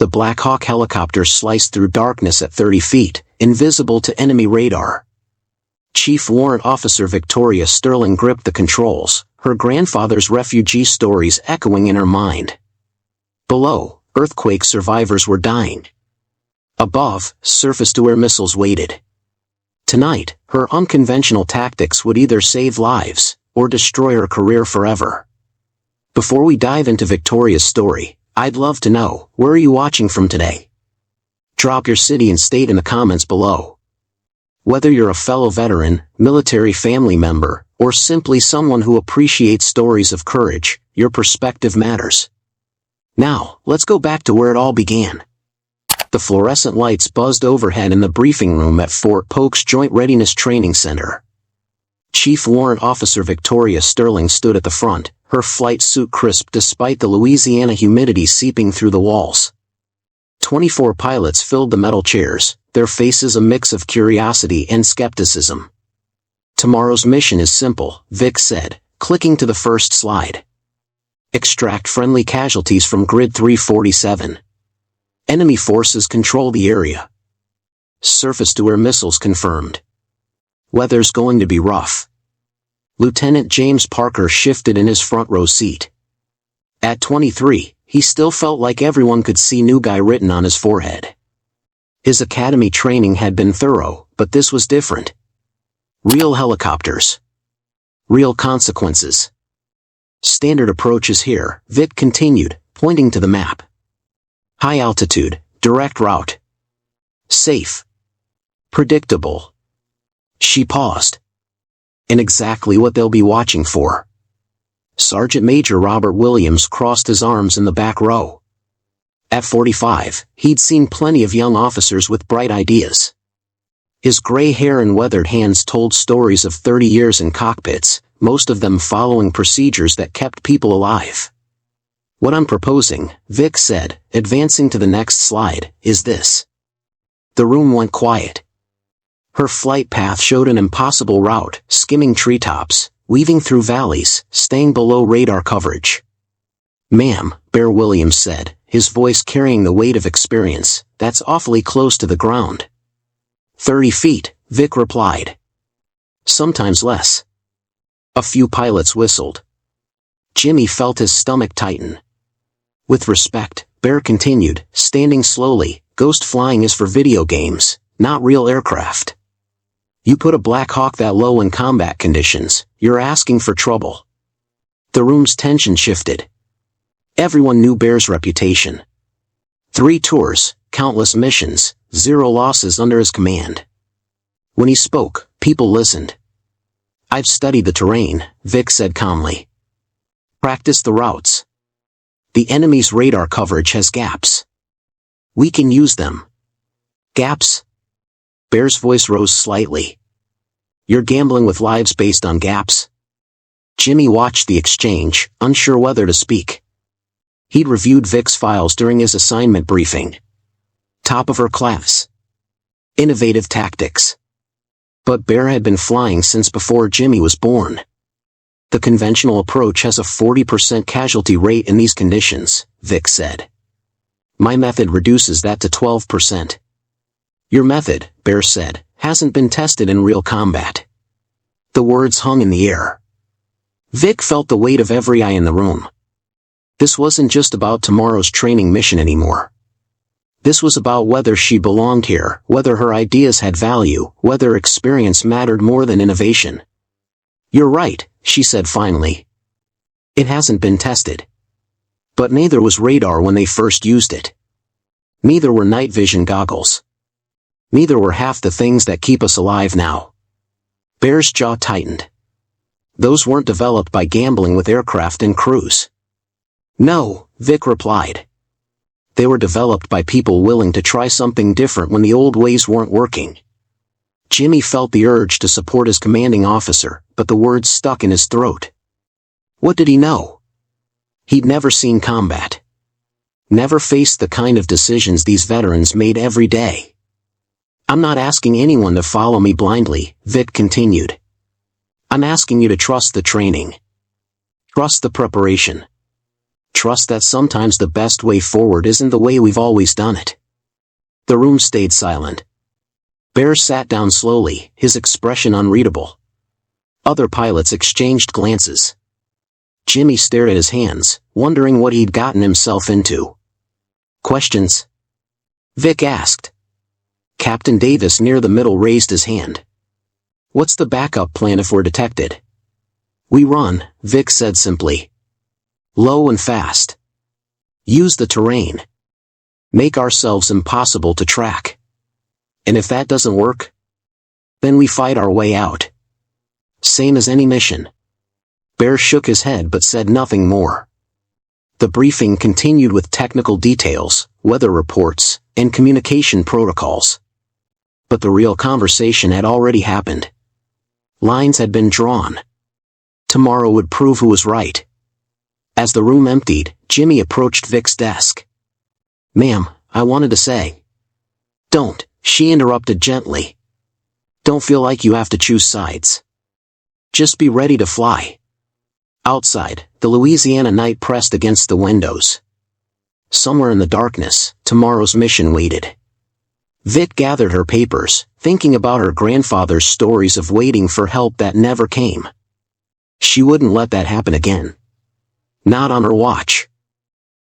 The Black Hawk helicopter sliced through darkness at 30 feet, invisible to enemy radar. Chief Warrant Officer Victoria Sterling gripped the controls, her grandfather's refugee stories echoing in her mind. Below, earthquake survivors were dying. Above, surface-to-air missiles waited. Tonight, her unconventional tactics would either save lives, or destroy her career forever. Before we dive into Victoria's story, I'd love to know, where are you watching from today? Drop your city and state in the comments below. Whether you're a fellow veteran, military family member, or simply someone who appreciates stories of courage, your perspective matters. Now, let's go back to where it all began. The fluorescent lights buzzed overhead in the briefing room at Fort Polk's Joint Readiness Training Center. Chief Warrant Officer Victoria Sterling stood at the front, her flight suit crisp despite the Louisiana humidity seeping through the walls. 24 pilots filled the metal chairs, their faces a mix of curiosity and skepticism. Tomorrow's mission is simple, Vic said, clicking to the first slide. Extract friendly casualties from Grid 347. Enemy forces control the area. Surface-to-air missiles confirmed. Weather's going to be rough. Lieutenant James Parker shifted in his front row seat. At 23, he still felt like everyone could see "new guy" written on his forehead. His academy training had been thorough, but this was different. Real helicopters. Real consequences. Standard approach is here, Vic continued, pointing to the map. High altitude, direct route. Safe. Predictable. She paused. And exactly what they'll be watching for. Sergeant Major Robert Williams crossed his arms in the back row. At 45, he'd seen plenty of young officers with bright ideas. His gray hair and weathered hands told stories of 30 years in cockpits, most of them following procedures that kept people alive. What I'm proposing, Vic said, advancing to the next slide, is this. The room went quiet. Her flight path showed an impossible route, skimming treetops, weaving through valleys, staying below radar coverage. "Ma'am," Bear Williams said, his voice carrying the weight of experience, "that's awfully close to the ground." 30 feet, Vic replied. Sometimes less. A few pilots whistled. Jimmy felt his stomach tighten. With respect, Bear continued, standing slowly, ghost flying is for video games, not real aircraft. You put a Black Hawk that low in combat conditions, you're asking for trouble. The room's tension shifted. Everyone knew Bear's reputation. 3 tours, countless missions, 0 losses under his command. When he spoke, people listened. I've studied the terrain, Vic said calmly. Practiced the routes. The enemy's radar coverage has gaps. We can use them. Gaps? Bear's voice rose slightly. You're gambling with lives based on gaps? Jimmy watched the exchange, unsure whether to speak. He'd reviewed Vic's files during his assignment briefing. Top of her class. Innovative tactics. But Bear had been flying since before Jimmy was born. The conventional approach has a 40% casualty rate in these conditions, Vic said. My method reduces that to 12%. Your method, Bear said, hasn't been tested in real combat. The words hung in the air. Vic felt the weight of every eye in the room. This wasn't just about tomorrow's training mission anymore. This was about whether she belonged here, whether her ideas had value, whether experience mattered more than innovation. You're right, she said finally. It hasn't been tested. But neither was radar when they first used it. Neither were night vision goggles. Neither were half the things that keep us alive now. Bear's jaw tightened. Those weren't developed by gambling with aircraft and crews. No, Vic replied. They were developed by people willing to try something different when the old ways weren't working. Jimmy felt the urge to support his commanding officer, but the words stuck in his throat. What did he know? He'd never seen combat. Never faced the kind of decisions these veterans made every day. I'm not asking anyone to follow me blindly, Vic continued. I'm asking you to trust the training. Trust the preparation. Trust that sometimes the best way forward isn't the way we've always done it. The room stayed silent. Bear sat down slowly, his expression unreadable. Other pilots exchanged glances. Jimmy stared at his hands, wondering what he'd gotten himself into. Questions? Vic asked. Captain Davis near the middle raised his hand. What's the backup plan if we're detected? We run, Vic said simply. Low and fast. Use the terrain. Make ourselves impossible to track. And if that doesn't work, then we fight our way out. Same as any mission. Bear shook his head but said nothing more. The briefing continued with technical details, weather reports, and communication protocols. But the real conversation had already happened. Lines had been drawn. Tomorrow would prove who was right. As the room emptied, Jimmy approached Vic's desk. Ma'am, I wanted to say. Don't, she interrupted gently. Don't feel like you have to choose sides. Just be ready to fly. Outside, the Louisiana night pressed against the windows. Somewhere in the darkness, tomorrow's mission waited. Vic gathered her papers, thinking about her grandfather's stories of waiting for help that never came. She wouldn't let that happen again. Not on her watch.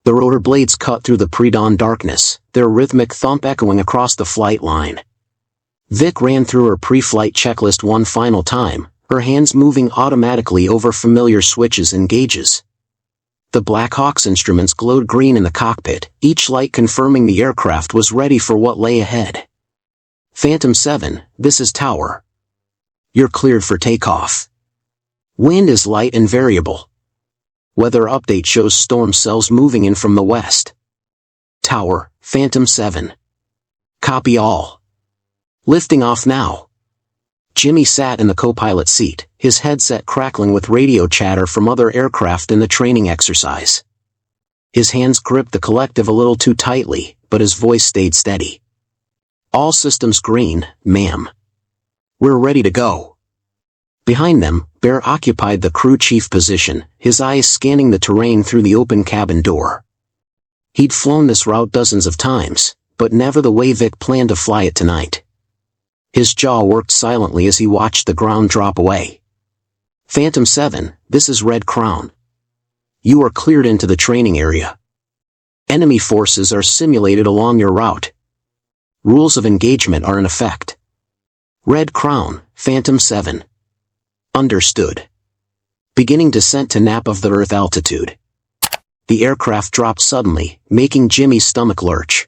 The rotor blades cut through the pre-dawn darkness, their rhythmic thump echoing across the flight line. Vic ran through her pre-flight checklist one final time, her hands moving automatically over familiar switches and gauges. The Black Hawk's instruments glowed green in the cockpit, each light confirming the aircraft was ready for what lay ahead. Phantom 7, this is Tower. You're cleared for takeoff. Wind is light and variable. Weather update shows storm cells moving in from the west. Tower, Phantom 7. Copy all. Lifting off now. Jimmy sat in the co-pilot seat, his headset crackling with radio chatter from other aircraft in the training exercise. His hands gripped the collective a little too tightly, but his voice stayed steady. All systems green, ma'am. We're ready to go. Behind them, Bear occupied the crew chief position, his eyes scanning the terrain through the open cabin door. He'd flown this route dozens of times, but never the way Vic planned to fly it tonight. His jaw worked silently as he watched the ground drop away. Phantom 7, this is Red Crown. You are cleared into the training area. Enemy forces are simulated along your route. Rules of engagement are in effect. Red Crown, Phantom 7. Understood. Beginning descent to nap of the Earth altitude. The aircraft dropped suddenly, making Jimmy's stomach lurch.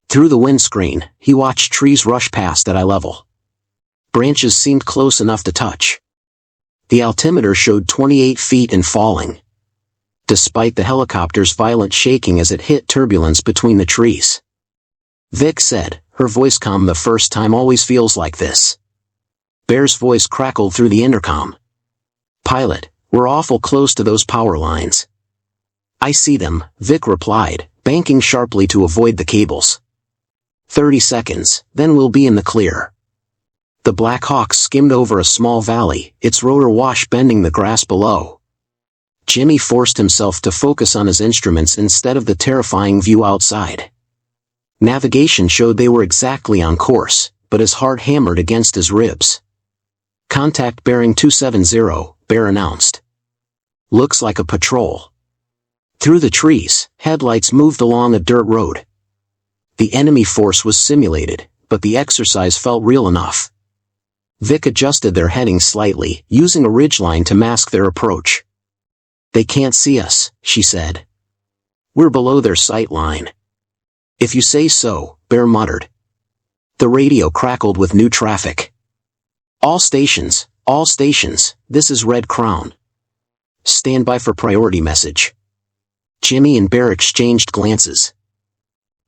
Through the windscreen, he watched trees rush past at eye level. Branches seemed close enough to touch. The altimeter showed 28 feet and falling. Despite the helicopter's violent shaking as it hit turbulence between the trees. Vic said, her voice calm the first time always feels like this. Bear's voice crackled through the intercom. Pilot, we're awful close to those power lines. I see them, Vic replied, banking sharply to avoid the cables. 30 seconds, then we'll be in the clear. The Black Hawk skimmed over a small valley, its rotor wash bending the grass below. Jimmy forced himself to focus on his instruments instead of the terrifying view outside. Navigation showed they were exactly on course, but his heart hammered against his ribs. Contact bearing 270, Bear announced. Looks like a patrol. Through the trees, headlights moved along a dirt road. The enemy force was simulated, but the exercise felt real enough. Vic adjusted their heading slightly, using a ridgeline to mask their approach. They can't see us, she said. We're below their sight line. If you say so, Bear muttered. The radio crackled with new traffic. All stations, this is Red Crown. Stand by for priority message. Jimmy and Bear exchanged glances.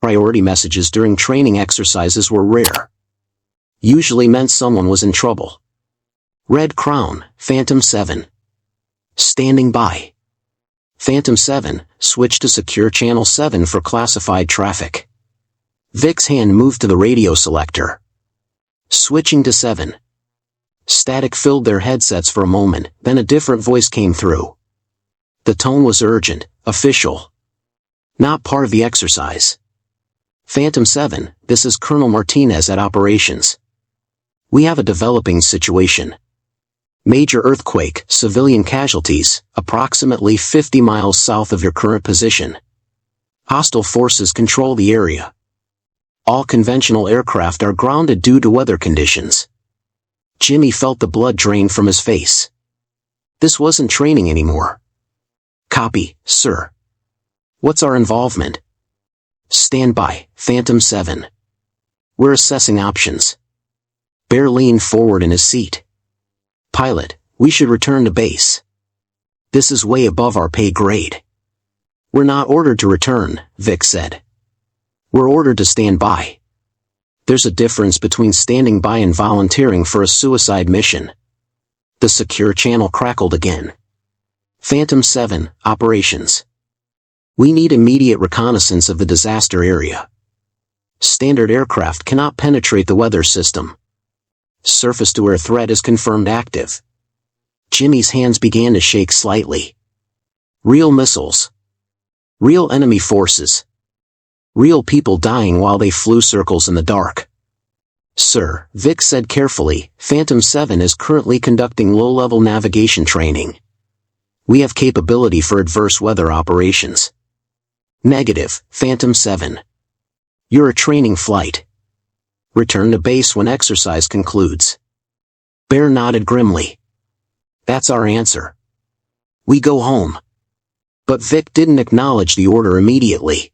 Priority messages during training exercises were rare. Usually meant someone was in trouble. Red Crown, Phantom 7. Standing by. Phantom 7, switch to secure channel 7 for classified traffic. Vic's hand moved to the radio selector. Switching to 7. Static filled their headsets for a moment, then a different voice came through. The tone was urgent, official. Not part of the exercise. Phantom 7, this is Colonel Martinez at Operations. We have a developing situation. Major earthquake, civilian casualties, approximately 50 miles south of your current position. Hostile forces control the area. All conventional aircraft are grounded due to weather conditions. Jimmy felt the blood drain from his face. This wasn't training anymore. Copy, sir. What's our involvement? Stand by, Phantom 7. We're assessing options. Bear leaned forward in his seat. Pilot, we should return to base. This is way above our pay grade. We're not ordered to return, Vic said. We're ordered to stand by. There's a difference between standing by and volunteering for a suicide mission. The secure channel crackled again. Phantom 7, Operations. We need immediate reconnaissance of the disaster area. Standard aircraft cannot penetrate the weather system. Surface-to-air threat is confirmed active. Jimmy's hands began to shake slightly. Real missiles. Real enemy forces. Real people dying while they flew circles in the dark. Sir, Vic said carefully, Phantom 7 is currently conducting low-level navigation training. We have capability for adverse weather operations. Negative, Phantom 7. You're a training flight. Return to base when exercise concludes. Bear nodded grimly. That's our answer. We go home. But Vic didn't acknowledge the order immediately.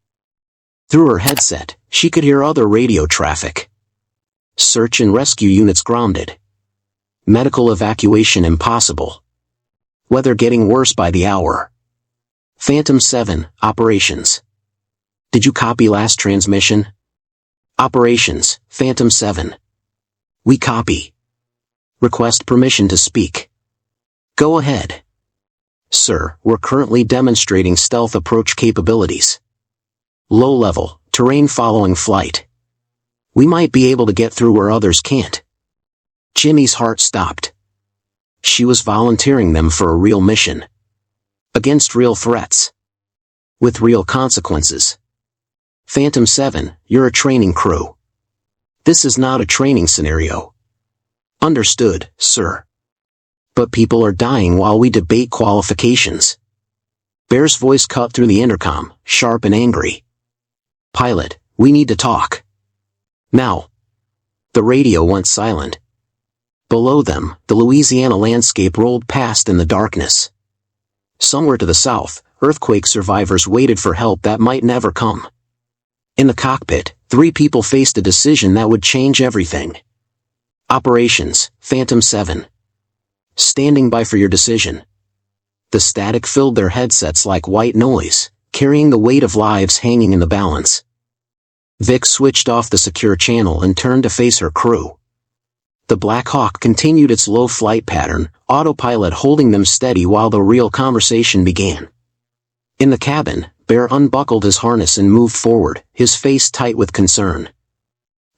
Through her headset, she could hear other radio traffic. Search and rescue units grounded. Medical evacuation impossible. Weather getting worse by the hour. Phantom 7, Operations. Did you copy last transmission? Operations, Phantom 7. We copy. Request permission to speak. Go ahead. Sir, we're currently demonstrating stealth approach capabilities. Low level, terrain following flight. We might be able to get through where others can't. Jimmy's heart stopped. She was volunteering them for a real mission. Against real threats. With real consequences. Phantom 7, you're a training crew. This is not a training scenario. Understood, sir. But people are dying while we debate qualifications. Bear's voice cut through the intercom, sharp and angry. Pilot, we need to talk. Now. The radio went silent. Below them, the Louisiana landscape rolled past in the darkness. Somewhere to the south, earthquake survivors waited for help that might never come. In the cockpit, 3 people faced a decision that would change everything. Operations, Phantom 7. Standing by for your decision. The static filled their headsets like white noise, carrying the weight of lives hanging in the balance. Vic switched off the secure channel and turned to face her crew. The Black Hawk continued its low flight pattern, autopilot holding them steady while the real conversation began. In the cabin, Bear unbuckled his harness and moved forward, his face tight with concern.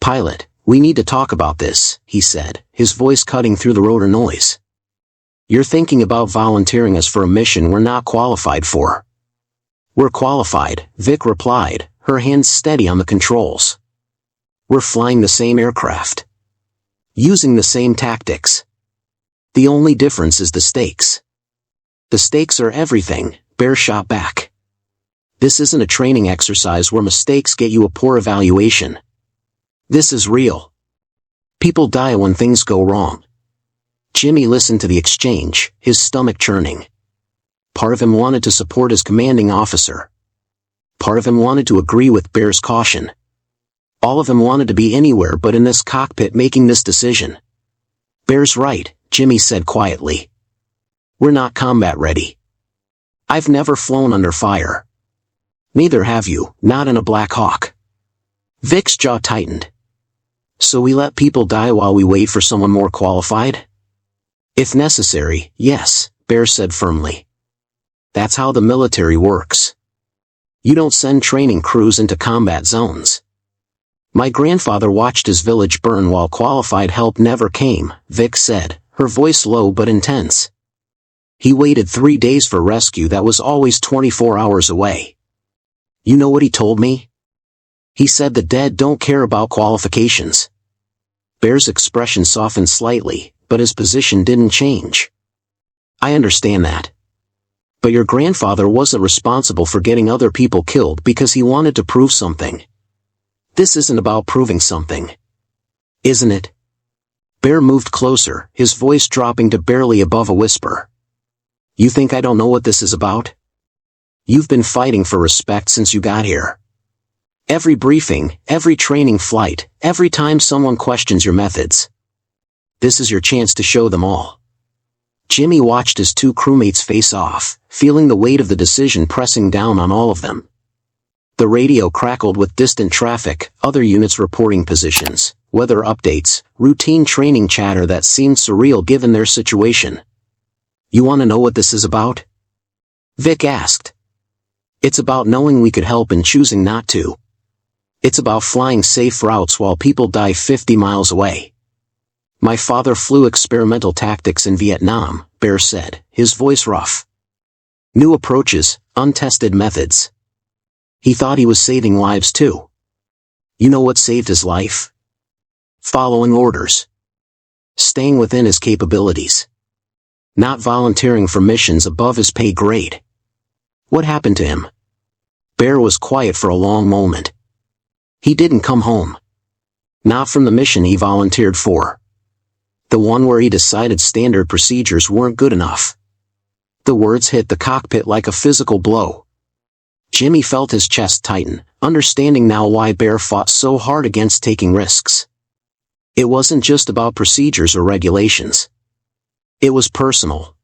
Pilot, we need to talk about this, he said, his voice cutting through the rotor noise. You're thinking about volunteering us for a mission we're not qualified for. We're qualified, Vic replied, her hands steady on the controls. We're flying the same aircraft. Using the same tactics. The only difference is the stakes. The stakes are everything, Bear shot back. This isn't a training exercise where mistakes get you a poor evaluation. This is real. People die when things go wrong. Jimmy listened to the exchange, his stomach churning. Part of him wanted to support his commanding officer. Part of him wanted to agree with Bear's caution. All of him wanted to be anywhere but in this cockpit making this decision. Bear's right, Jimmy said quietly. We're not combat ready. I've never flown under fire. Neither have you, not in a Black Hawk. Vic's jaw tightened. So we let people die while we wait for someone more qualified? If necessary, yes, Bear said firmly. That's how the military works. You don't send training crews into combat zones. My grandfather watched his village burn while qualified help never came, Vic said, her voice low but intense. He waited 3 days for rescue that was always 24 hours away. You know what he told me? He said the dead don't care about qualifications. Bear's expression softened slightly, but his position didn't change. I understand that. But your grandfather wasn't responsible for getting other people killed because he wanted to prove something. This isn't about proving something. Isn't it? Bear moved closer, his voice dropping to barely above a whisper. You think I don't know what this is about? You've been fighting for respect since you got here. Every briefing, every training flight, every time someone questions your methods. This is your chance to show them all. Jimmy watched his two crewmates face off, feeling the weight of the decision pressing down on all of them. The radio crackled with distant traffic, other units reporting positions, weather updates, routine training chatter that seemed surreal given their situation. You want to know what this is about? Vic asked. It's about knowing we could help and choosing not to. It's about flying safe routes while people die 50 miles away. My father flew experimental tactics in Vietnam, Bear said, his voice rough. New approaches, untested methods. He thought he was saving lives too. You know what saved his life? Following orders. Staying within his capabilities. Not volunteering for missions above his pay grade. What happened to him? Bear was quiet for a long moment. He didn't come home. Not from the mission he volunteered for. The one where he decided standard procedures weren't good enough. The words hit the cockpit like a physical blow. Jimmy felt his chest tighten, understanding now why Bear fought so hard against taking risks. It wasn't just about procedures or regulations. It was personal.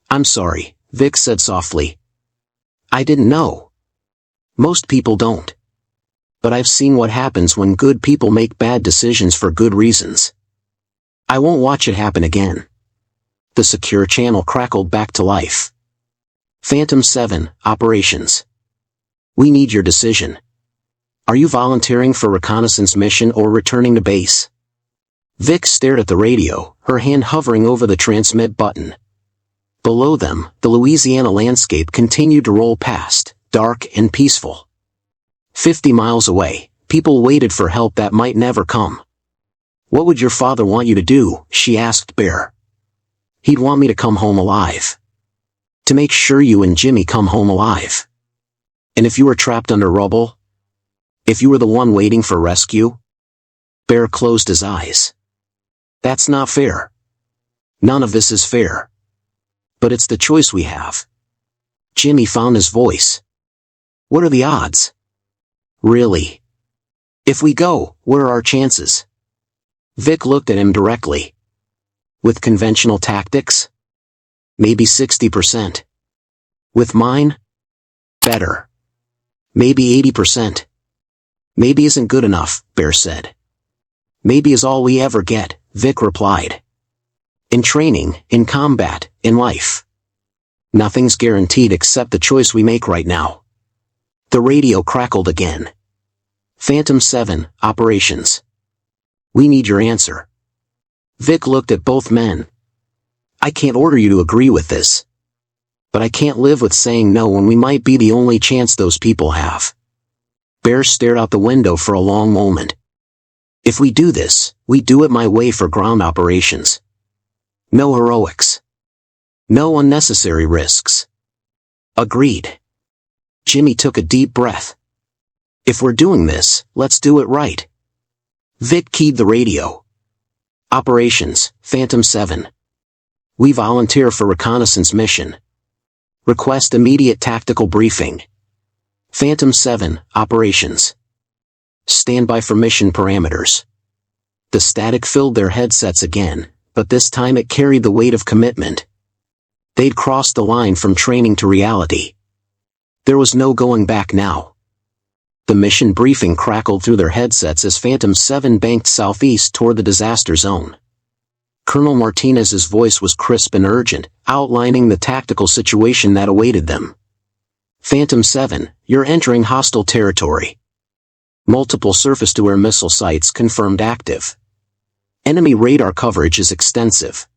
I'm sorry, Vic said softly. I didn't know. Most people don't. But I've seen what happens when good people make bad decisions for good reasons. I won't watch it happen again. The secure channel crackled back to life. Phantom 7, operations. We need your decision. Are you volunteering for reconnaissance mission or returning to base? Vic stared at the radio, her hand hovering over the transmit button. Below them, the Louisiana landscape continued to roll past, dark and peaceful. 50 miles away, people waited for help that might never come. What would your father want you to do? She asked Bear. He'd want me to come home alive. To make sure you and Jimmy come home alive. And if you were trapped under rubble? If you were the one waiting for rescue? Bear closed his eyes. That's not fair. None of this is fair. But it's the choice we have. Jimmy found his voice. What are the odds? Really? If we go, what are our chances? Vic looked at him directly. With conventional tactics? Maybe 60%. With mine? Better. Maybe 80%. Maybe isn't good enough, Bear said. Maybe is all we ever get, Vic replied. In training, in combat, in life. Nothing's guaranteed except the choice we make right now. The radio crackled again. Phantom 7, operations. We need your answer. Vic looked at both men. I can't order you to agree with this. But I can't live with saying no when we might be the only chance those people have. Bear stared out the window for a long moment. If we do this, we do it my way for ground operations. No heroics. No unnecessary risks. Agreed. Jimmy took a deep breath. If we're doing this, let's do it right. Vic keyed the radio. Operations, Phantom 7. We volunteer for reconnaissance mission. Request immediate tactical briefing. Phantom 7, operations. Stand by for mission parameters. The static filled their headsets again, but this time it carried the weight of commitment. They'd crossed the line from training to reality. There was no going back now. The mission briefing crackled through their headsets as Phantom 7 banked southeast toward the disaster zone. Colonel Martinez's voice was crisp and urgent, outlining the tactical situation that awaited them. Phantom 7, you're entering hostile territory. Multiple surface-to-air missile sites confirmed active. Enemy radar coverage is extensive.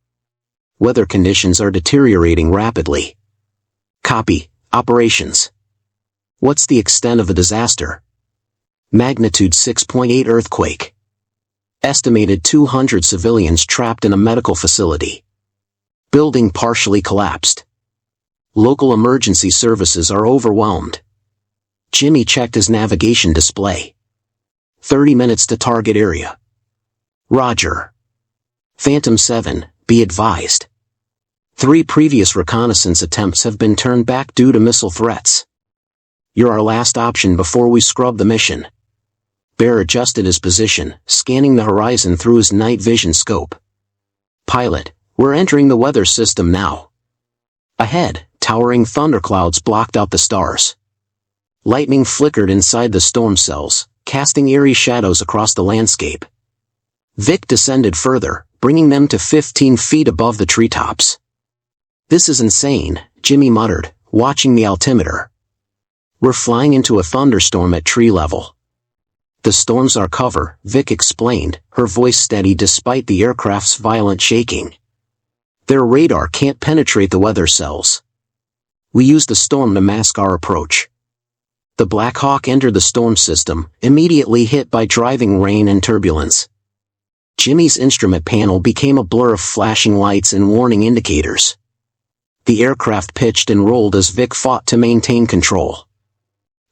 weather conditions are deteriorating rapidly. Copy. Operations. What's the extent of the disaster? Magnitude 6.8 earthquake. Estimated 200 civilians trapped in a medical facility. Building partially collapsed. Local emergency services are overwhelmed. Jimmy checked his navigation display. 30 minutes to target area. Roger. Phantom 7, be advised. 3 previous reconnaissance attempts have been turned back due to missile threats. You're our last option before we scrub the mission. Bear adjusted his position, scanning the horizon through his night vision scope. Pilot, we're entering the weather system now. Ahead, towering thunderclouds blocked out the stars. Lightning flickered inside the storm cells, casting eerie shadows across the landscape. Vic descended further, bringing them to 15 feet above the treetops. This is insane, Jimmy muttered, watching the altimeter. We're flying into a thunderstorm at tree level. The storm's our cover, Vic explained, her voice steady despite the aircraft's violent shaking. Their radar can't penetrate the weather cells. We use the storm to mask our approach. The Black Hawk entered the storm system, immediately hit by driving rain and turbulence. Jimmy's instrument panel became a blur of flashing lights and warning indicators. The aircraft pitched and rolled as Vic fought to maintain control.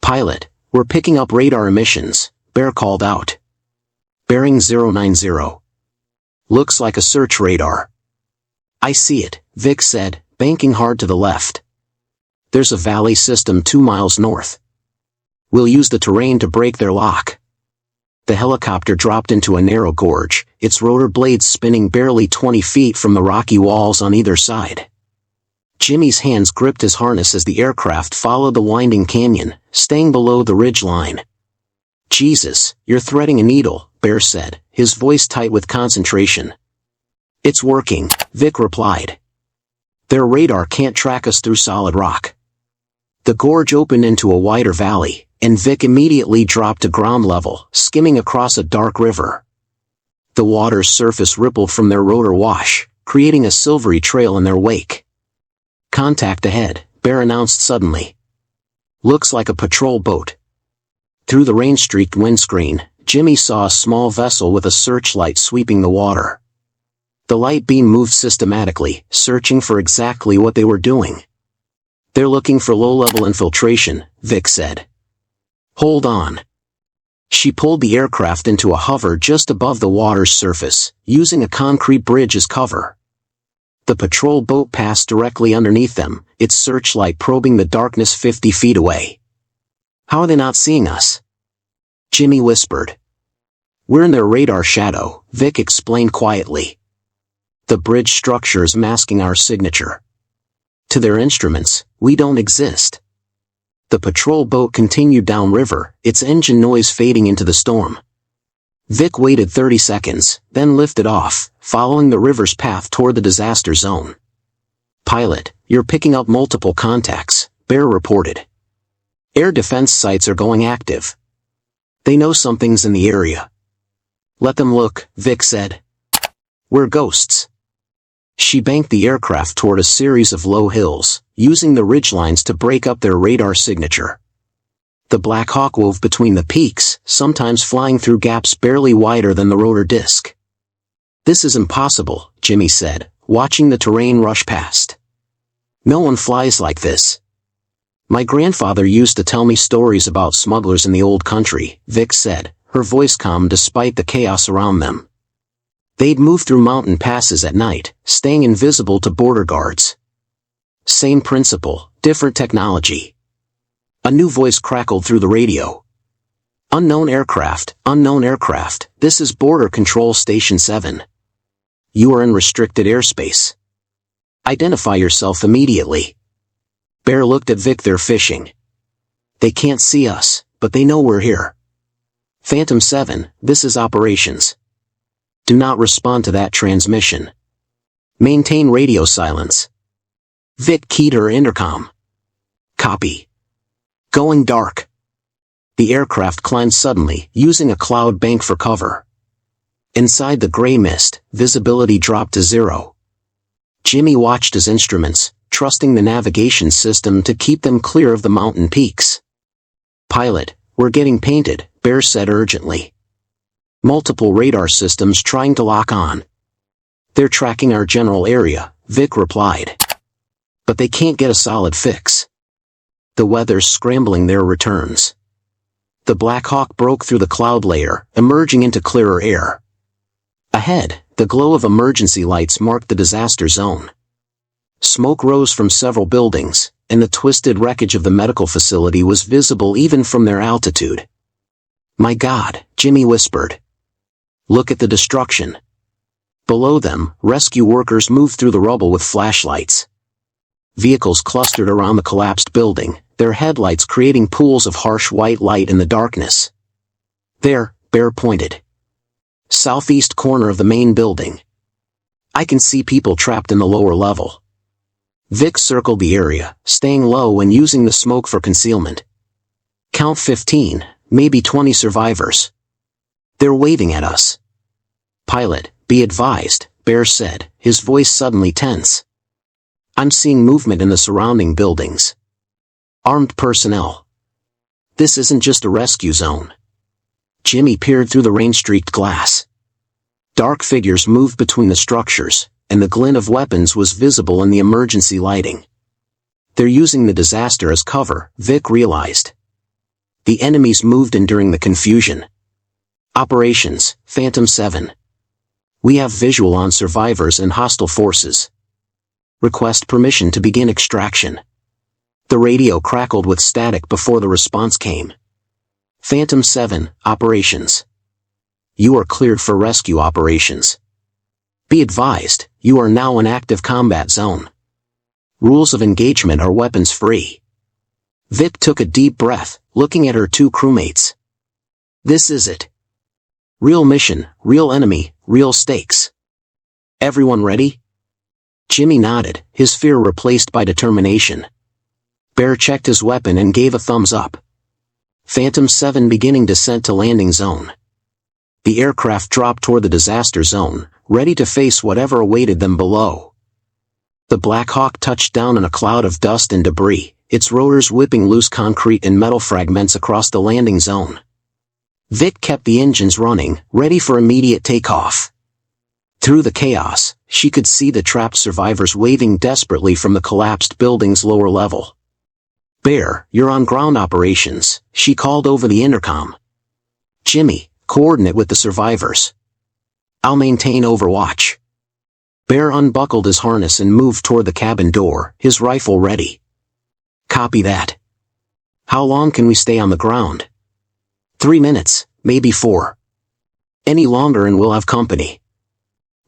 Pilot, we're picking up radar emissions, Bear called out. Bearing 090. Looks like a search radar. I see it, Vic said, banking hard to the left. There's a valley system 2 miles north. We'll use the terrain to break their lock. The helicopter dropped into a narrow gorge, its rotor blades spinning barely 20 feet from the rocky walls on either side. Jimmy's hands gripped his harness as the aircraft followed the winding canyon, staying below the ridge line. Jesus, you're threading a needle, Bear said, his voice tight with concentration. It's working, Vic replied. Their radar can't track us through solid rock. The gorge opened into a wider valley, and Vic immediately dropped to ground level, skimming across a dark river. The water's surface rippled from their rotor wash, creating a silvery trail in their wake. Contact ahead, Bear announced suddenly. Looks like a patrol boat. Through the rain-streaked windscreen, Jimmy saw a small vessel with a searchlight sweeping the water. The light beam moved systematically, searching for exactly what they were doing. They're looking for low-level infiltration, Vic said. Hold on. She pulled the aircraft into a hover just above the water's surface, using a concrete bridge as cover. The patrol boat passed directly underneath them, its searchlight probing the darkness 50 feet away. How are they not seeing us? Jimmy whispered. We're in their radar shadow, Vic explained quietly. The bridge structure is masking our signature. To their instruments, we don't exist. The patrol boat continued downriver, its engine noise fading into the storm. Vic waited 30 seconds, then lifted off, following the river's path toward the disaster zone. Pilot, you're picking up multiple contacts, Bear reported. Air defense sites are going active. They know something's in the area. Let them look, Vic said. We're ghosts. She banked the aircraft toward a series of low hills, using the ridgelines to break up their radar signature. The Black Hawk wove between the peaks, sometimes flying through gaps barely wider than the rotor disc. This is impossible, Jimmy said, watching the terrain rush past. No one flies like this. My grandfather used to tell me stories about smugglers in the old country, Vic said, her voice calm despite the chaos around them. They'd move through mountain passes at night, staying invisible to border guards. Same principle, different technology. A new voice crackled through the radio. Unknown aircraft, this is Border Control Station 7. You are in restricted airspace. Identify yourself immediately. Bear looked at Vic. They're fishing. They can't see us, but they know we're here. Phantom 7, this is operations. Do not respond to that transmission. Maintain radio silence. Vic keyed her intercom. Copy. Going dark. The aircraft climbed suddenly, using a cloud bank for cover. Inside the gray mist, visibility dropped to 0. Jimmy watched his instruments, trusting the navigation system to keep them clear of the mountain peaks. "Pilot, we're getting painted," Bear said urgently. "Multiple radar systems trying to lock on." "They're tracking our general area," Vic replied. "But they can't get a solid fix. The weather's scrambling their returns." The Black Hawk broke through the cloud layer, emerging into clearer air. Ahead, the glow of emergency lights marked the disaster zone. Smoke rose from several buildings, and the twisted wreckage of the medical facility was visible even from their altitude. "My God," Jimmy whispered. "Look at the destruction." Below them, rescue workers moved through the rubble with flashlights. Vehicles clustered around the collapsed building, their headlights creating pools of harsh white light in the darkness. "There," Bear pointed. "Southeast corner of the main building. I can see people trapped in the lower level." Vic circled the area, staying low and using the smoke for concealment. "Count 15, maybe 20 survivors. They're waving at us." "Pilot, be advised," Bear said, his voice suddenly tense. "I'm seeing movement in the surrounding buildings. Armed personnel. This isn't just a rescue zone." Jimmy peered through the rain-streaked glass. Dark figures moved between the structures, and the glint of weapons was visible in the emergency lighting. "They're using the disaster as cover," Vic realized. The enemies moved in during the confusion. "Operations, Phantom 7. We have visual on survivors and hostile forces. Request permission to begin extraction." The radio crackled with static before the response came. "Phantom 7, operations. You are cleared for rescue operations. Be advised, you are now in active combat zone. Rules of engagement are weapons free." Vic took a deep breath, looking at her two crewmates. "This is it. Real mission, real enemy, real stakes. Everyone ready?" Jimmy nodded, his fear replaced by determination. Bear checked his weapon and gave a thumbs up. Phantom 7 beginning descent to landing zone. The aircraft dropped toward the disaster zone, ready to face whatever awaited them below. The Black Hawk touched down in a cloud of dust and debris, its rotors whipping loose concrete and metal fragments across the landing zone. Vic kept the engines running, ready for immediate takeoff. Through the chaos, she could see the trapped survivors waving desperately from the collapsed building's lower level. "Bear, you're on ground operations," she called over the intercom. "Jimmy, coordinate with the survivors. I'll maintain overwatch." Bear unbuckled his harness and moved toward the cabin door, his rifle ready. "Copy that. How long can we stay on the ground?" 3 minutes, maybe 4. Any longer and we'll have company."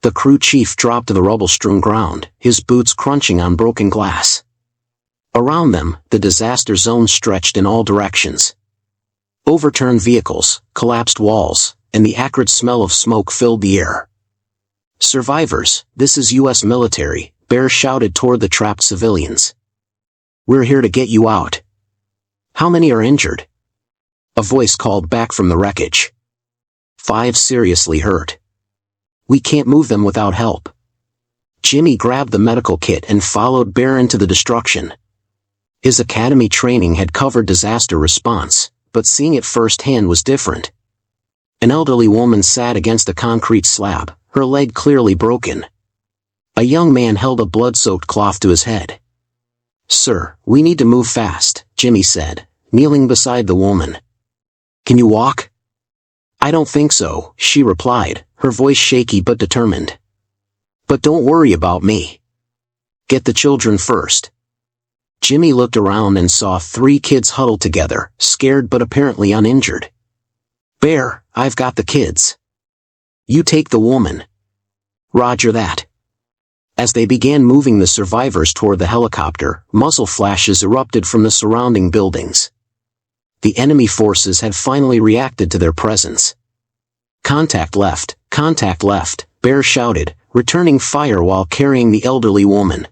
The crew chief dropped to the rubble-strewn ground, his boots crunching on broken glass. Around them, the disaster zone stretched in all directions. Overturned vehicles, collapsed walls, and the acrid smell of smoke filled the air. "Survivors, this is U.S. military," Bear shouted toward the trapped civilians. "We're here to get you out." "How many are injured?" A voice called back from the wreckage. 5 seriously hurt. We can't move them without help." Jimmy grabbed the medical kit and followed Bear into the destruction. His academy training had covered disaster response, but seeing it firsthand was different. An elderly woman sat against a concrete slab, her leg clearly broken. A young man held a blood-soaked cloth to his head. "Sir, we need to move fast," Jimmy said, kneeling beside the woman. "Can you walk?" "I don't think so," she replied, her voice shaky but determined. "But don't worry about me. Get the children first." Jimmy looked around and saw 3 kids huddled together, scared but apparently uninjured. "Bear, I've got the kids. You take the woman." "Roger that." As they began moving the survivors toward the helicopter, muzzle flashes erupted from the surrounding buildings. The enemy forces had finally reacted to their presence. Contact left," Bear shouted, returning fire while carrying the elderly woman.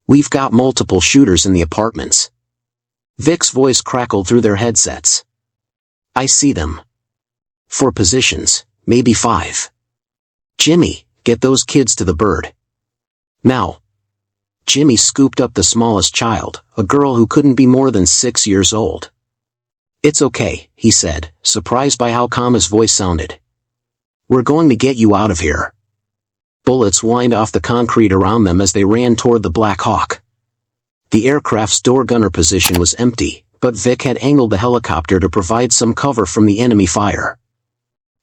"We've got multiple shooters in the apartments." Vic's voice crackled through their headsets. "I see them. 4 positions, maybe 5. Jimmy, get those kids to the bird." Now. Jimmy scooped up the smallest child, a girl who couldn't be more than 6 years old. "It's okay," he said, surprised by how calm his voice sounded. "We're going to get you out of here." Bullets whined off the concrete around them as they ran toward the Black Hawk. The aircraft's door gunner position was empty, but Vic had angled the helicopter to provide some cover from the enemy fire.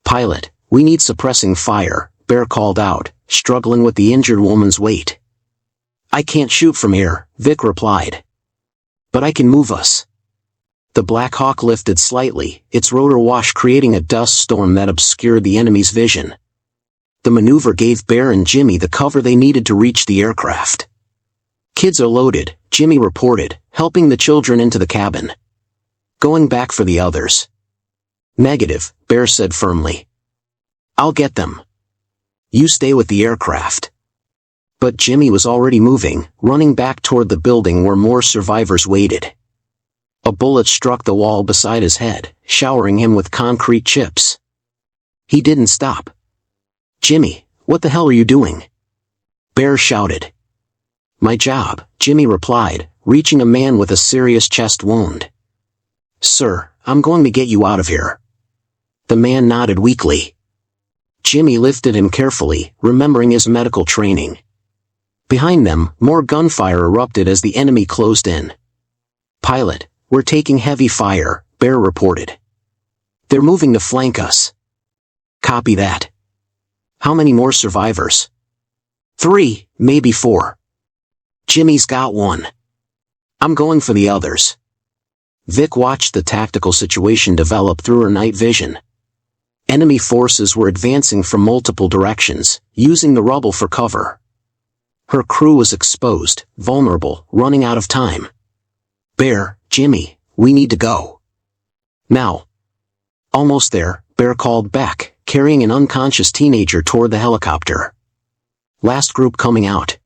"Pilot, we need suppressing fire," Bear called out, struggling with the injured woman's weight. "I can't shoot from here," Vic replied. "But I can move us." The Black Hawk lifted slightly, its rotor wash creating a dust storm that obscured the enemy's vision. The maneuver gave Bear and Jimmy the cover they needed to reach the aircraft. "Kids are loaded," Jimmy reported, helping the children into the cabin. "Going back for the others." "Negative," Bear said firmly. "I'll get them. You stay with the aircraft." But Jimmy was already moving, running back toward the building where more survivors waited. A bullet struck the wall beside his head, showering him with concrete chips. He didn't stop. "Jimmy, what the hell are you doing?" Bear shouted. "My job," Jimmy replied, reaching a man with a serious chest wound. "Sir, I'm going to get you out of here." The man nodded weakly. Jimmy lifted him carefully, remembering his medical training. Behind them, more gunfire erupted as the enemy closed in. "Pilot, we're taking heavy fire," Bear reported. "They're moving to flank us." "Copy that." "How many more survivors?" "3, maybe 4. "Jimmy's got one." "I'm going for the others." Vic watched the tactical situation develop through her night vision. Enemy forces were advancing from multiple directions, using the rubble for cover. Her crew was exposed, vulnerable, running out of time. "Bear, Jimmy, we need to go. Now." "Almost there," Bear called back, carrying an unconscious teenager toward the helicopter. "Last group coming out."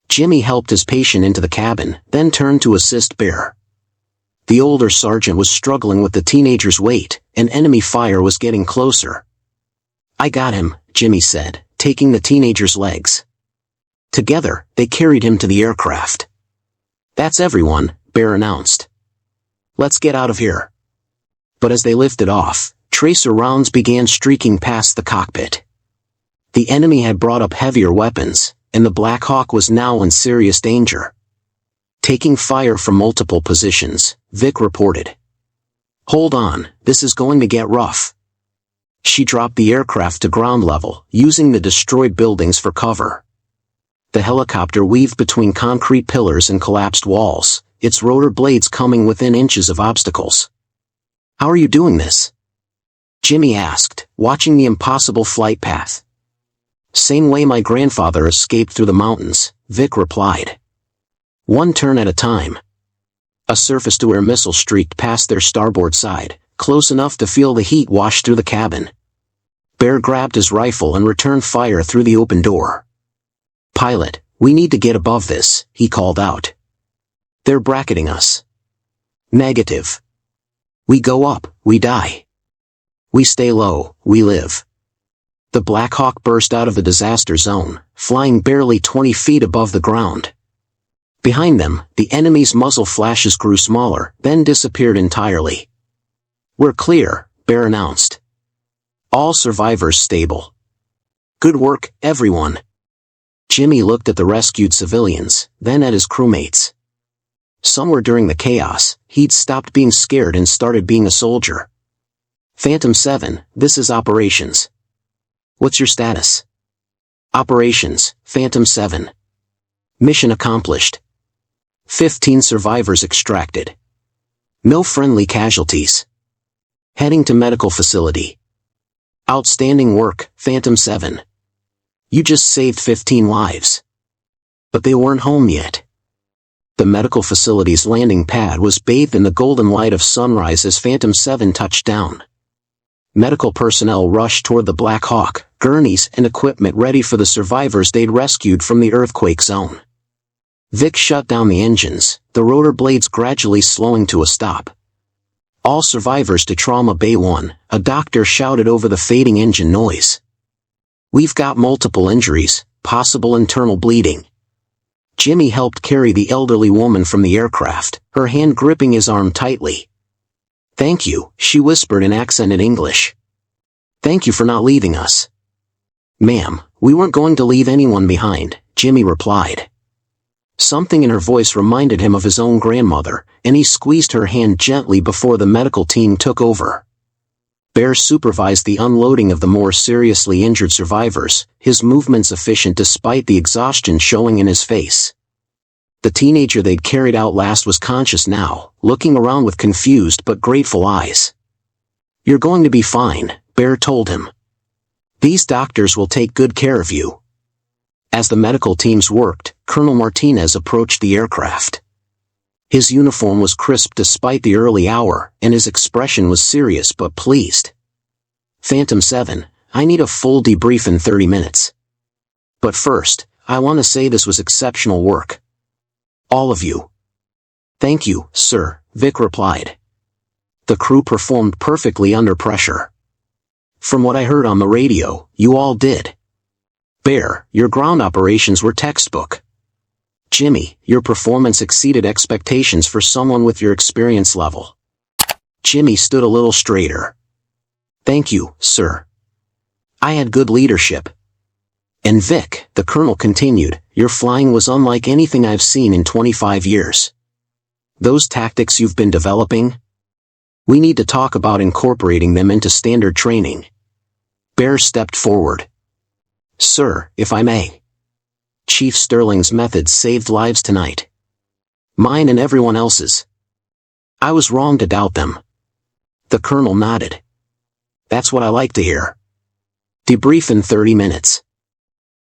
Jimmy helped his patient into the cabin, then turned to assist Bear. The older sergeant was struggling with the teenager's weight, and enemy fire was getting closer. "I got him," Jimmy said, taking the teenager's legs. Together, they carried him to the aircraft. "That's everyone," Bear announced. "Let's get out of here." But as they lifted off, tracer rounds began streaking past the cockpit. The enemy had brought up heavier weapons, and the Black Hawk was now in serious danger. Taking fire from multiple positions, Vic reported. "Hold on, this is going to get rough." She dropped the aircraft to ground level, using the destroyed buildings for cover. The helicopter weaved between concrete pillars and collapsed walls, its rotor blades coming within inches of obstacles. "How are you doing this?" Jimmy asked, watching the impossible flight path. "Same way my grandfather escaped through the mountains," Vic replied. "One turn at a time." A surface-to-air missile streaked past their starboard side, close enough to feel the heat wash through the cabin. Bear grabbed his rifle and returned fire through the open door. "Pilot, we need to get above this," he called out. "They're bracketing us." "Negative. We go up, we die. We stay low, we live." The Black Hawk burst out of the disaster zone, flying barely 20 feet above the ground. Behind them, the enemy's muzzle flashes grew smaller, then disappeared entirely. "We're clear," Bear announced. "All survivors stable. Good work, everyone." Jimmy looked at the rescued civilians, then at his crewmates. Somewhere during the chaos, he'd stopped being scared and started being a soldier. "Phantom 7, this is operations. What's your status?" "Operations, Phantom 7. Mission accomplished. 15 survivors extracted. No friendly casualties. Heading to medical facility. Outstanding work, Phantom 7. You just saved 15 lives." But they weren't home yet. The medical facility's landing pad was bathed in the golden light of sunrise as Phantom 7 touched down. Medical personnel rushed toward the Black Hawk, gurneys and equipment ready for the survivors they'd rescued from the earthquake zone. Vic shut down the engines, the rotor blades gradually slowing to a stop. "All survivors to Trauma Bay 1, a doctor shouted over the fading engine noise. "We've got multiple injuries, possible internal bleeding." Jimmy helped carry the elderly woman from the aircraft, her hand gripping his arm tightly. "Thank you," she whispered in accented English. "Thank you for not leaving us." "Ma'am, we weren't going to leave anyone behind," Jimmy replied. Something in her voice reminded him of his own grandmother, and he squeezed her hand gently before the medical team took over. Bear supervised the unloading of the more seriously injured survivors, his movements efficient despite the exhaustion showing in his face. The teenager they'd carried out last was conscious now, looking around with confused but grateful eyes. "You're going to be fine," Bear told him. "These doctors will take good care of you." As the medical teams worked, Colonel Martinez approached the aircraft. His uniform was crisp despite the early hour, and his expression was serious but pleased. "Phantom 7, I need a full debrief in 30 minutes. But first, I want to say this was exceptional work. All of you." "Thank you, sir," Vic replied. "The crew performed perfectly under pressure. From what I heard on the radio, you all did. Bear, your ground operations were textbook. Jimmy, your performance exceeded expectations for someone with your experience level." Jimmy stood a little straighter. "Thank you, sir. I had good leadership." "And Vic," the colonel continued, "your flying was unlike anything I've seen in 25 years. Those tactics you've been developing? We need to talk about incorporating them into standard training." Bear stepped forward. "Sir, if I may. Chief Sterling's methods saved lives tonight. Mine and everyone else's. I was wrong to doubt them." The colonel nodded. "That's what I like to hear. Debrief in 30 minutes.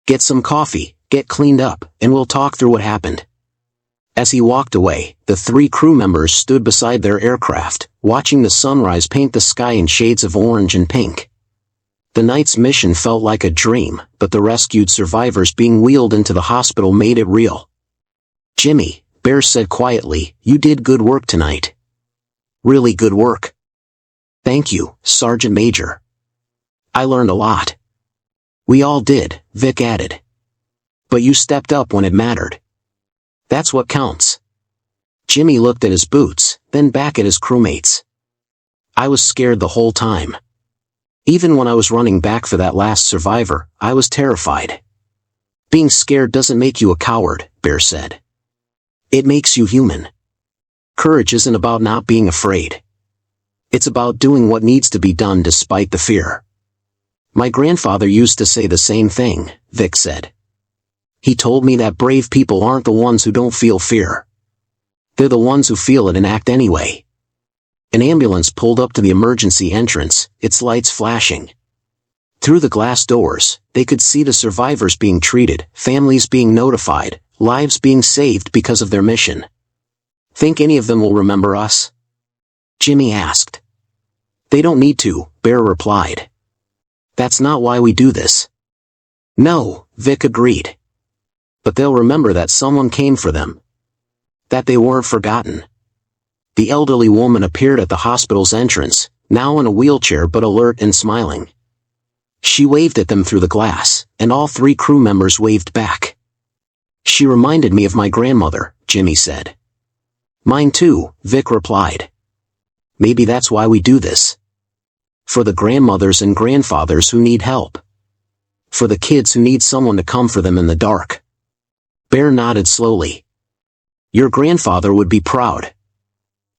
Get some coffee, get cleaned up, and we'll talk through what happened." As he walked away, the 3 crew members stood beside their aircraft, watching the sunrise paint the sky in shades of orange and pink. The night's mission felt like a dream, but the rescued survivors being wheeled into the hospital made it real. "Jimmy," Bear said quietly, "you did good work tonight. Really good work." "Thank you, Sergeant Major. I learned a lot." "We all did," Vic added. "But you stepped up when it mattered. That's what counts." Jimmy looked at his boots, then back at his crewmates. "I was scared the whole time. Even when I was running back for that last survivor, I was terrified." "Being scared doesn't make you a coward," Bear said. "It makes you human. Courage isn't about not being afraid. It's about doing what needs to be done despite the fear." "My grandfather used to say the same thing," Vic said. "He told me that brave people aren't the ones who don't feel fear. They're the ones who feel it and act anyway." An ambulance pulled up to the emergency entrance, its lights flashing. Through the glass doors, they could see the survivors being treated, families being notified, lives being saved because of their mission. "Think any of them will remember us?" Jimmy asked. "They don't need to," Bear replied. "That's not why we do this." "No," Vic agreed. "But they'll remember that someone came for them. That they weren't forgotten." The elderly woman appeared at the hospital's entrance, now in a wheelchair but alert and smiling. She waved at them through the glass, and all 3 crew members waved back. "She reminded me of my grandmother," Jimmy said. "Mine too," Vic replied. "Maybe that's why we do this. For the grandmothers and grandfathers who need help. For the kids who need someone to come for them in the dark." Bear nodded slowly. "Your grandfather would be proud.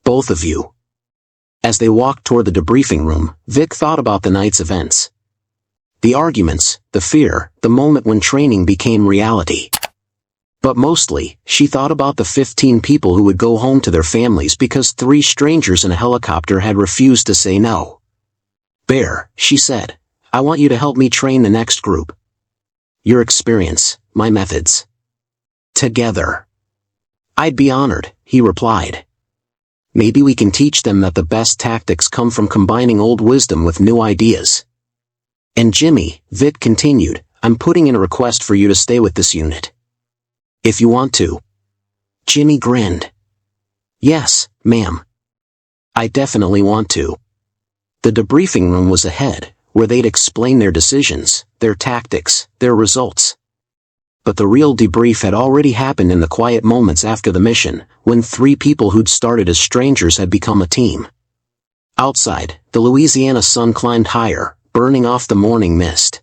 Both of you." As they walked toward the debriefing room, Vic thought about the night's events. The arguments, the fear, the moment when training became reality. But mostly, she thought about the 15 people who would go home to their families because 3 strangers in a helicopter had refused to say no. "Bear," she said, "I want you to help me train the next group. Your experience, my methods. Together." "I'd be honored," he replied. "Maybe we can teach them that the best tactics come from combining old wisdom with new ideas." "And Jimmy," Vic continued, "I'm putting in a request for you to stay with this unit. If you want to." Jimmy grinned. "Yes, ma'am. I definitely want to." The debriefing room was ahead, where they'd explain their decisions, their tactics, their results. But the real debrief had already happened in the quiet moments after the mission, when 3 people who'd started as strangers had become a team. Outside, the Louisiana sun climbed higher, burning off the morning mist.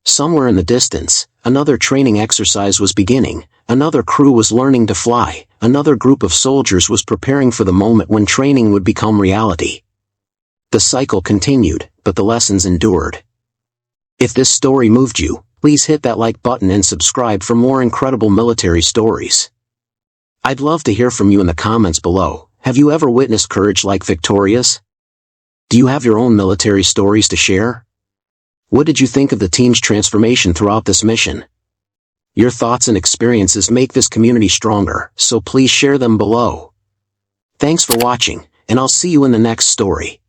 Somewhere in the distance, another training exercise was beginning, another crew was learning to fly, another group of soldiers was preparing for the moment when training would become reality. The cycle continued, but the lessons endured. If this story moved you, please hit that like button and subscribe for more incredible military stories. I'd love to hear from you in the comments below. Have you ever witnessed courage like Victoria's? Do you have your own military stories to share? What did you think of the team's transformation throughout this mission? Your thoughts and experiences make this community stronger, so please share them below. Thanks for watching, and I'll see you in the next story.